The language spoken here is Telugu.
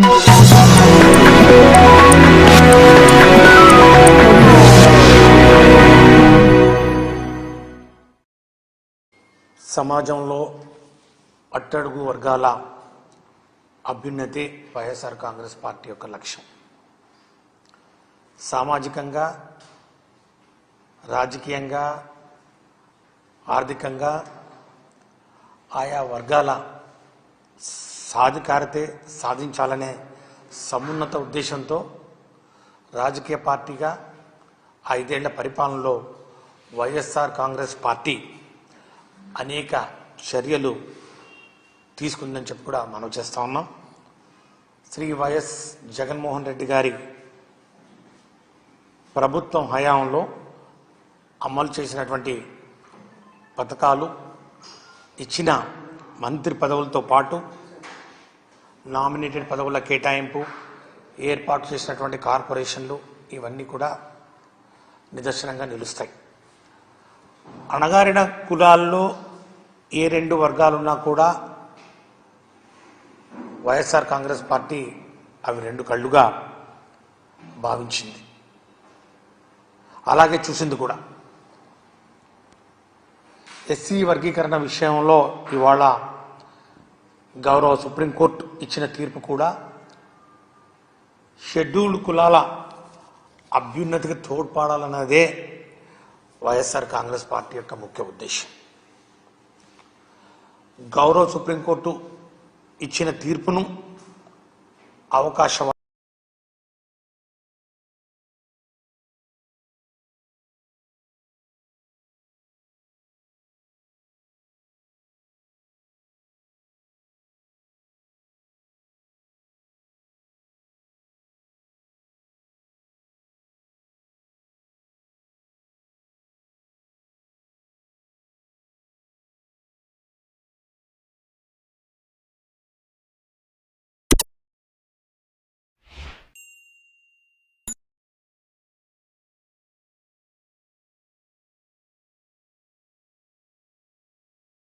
సమాజంలో అట్టడుగు వర్గాల అభ్యున్నతి వైఎస్ఆర్ కాంగ్రెస్ పార్టీ యొక్క లక్ష్యం. సామాజికంగా, రాజకీయంగా, ఆర్థికంగా ఆయా వర్గాల సాధికారతే సాధించాలనే సమున్నత ఉద్దేశంతో రాజకీయ పార్టీగా 5 ఏళ్ల పరిపాలనలో వైఎస్ఆర్ కాంగ్రెస్ పార్టీ అనేక చర్యలు తీసుకుందని చెప్పి కూడా మనం చేస్తూ ఉన్నాం. శ్రీ వైఎస్ జగన్మోహన్ రెడ్డి గారి ప్రభుత్వం హయాంలో అమలు చేసినటువంటి పథకాలు, ఇచ్చిన మంత్రి పదవులతో పాటు నామినేటెడ్ పదవుల కేటాయింపు, ఏర్పాటు చేసినటువంటి కార్పొరేషన్లు ఇవన్నీ కూడా నిదర్శనంగా నిలుస్తాయి. అణగారిన కులాల్లో ఏ 2 వర్గాలున్నా కూడా వైఎస్ఆర్ కాంగ్రెస్ పార్టీ అవి 2 కళ్ళుగా భావించింది, అలాగే చూసింది కూడా. ఎస్సీ వర్గీకరణ విషయంలో ఇవాళ గౌరవ సుప్రీంకోర్టు ఇచ్చిన తీర్పు కూడా షెడ్యూల్డ్ కులాల అభ్యున్నతికి తోడ్పడాలన్నదే వైఎస్ఆర్ కాంగ్రెస్ పార్టీ యొక్క ముఖ్య ఉద్దేశం. గౌరవ సుప్రీంకోర్టు ఇచ్చిన తీర్పును అవకాశం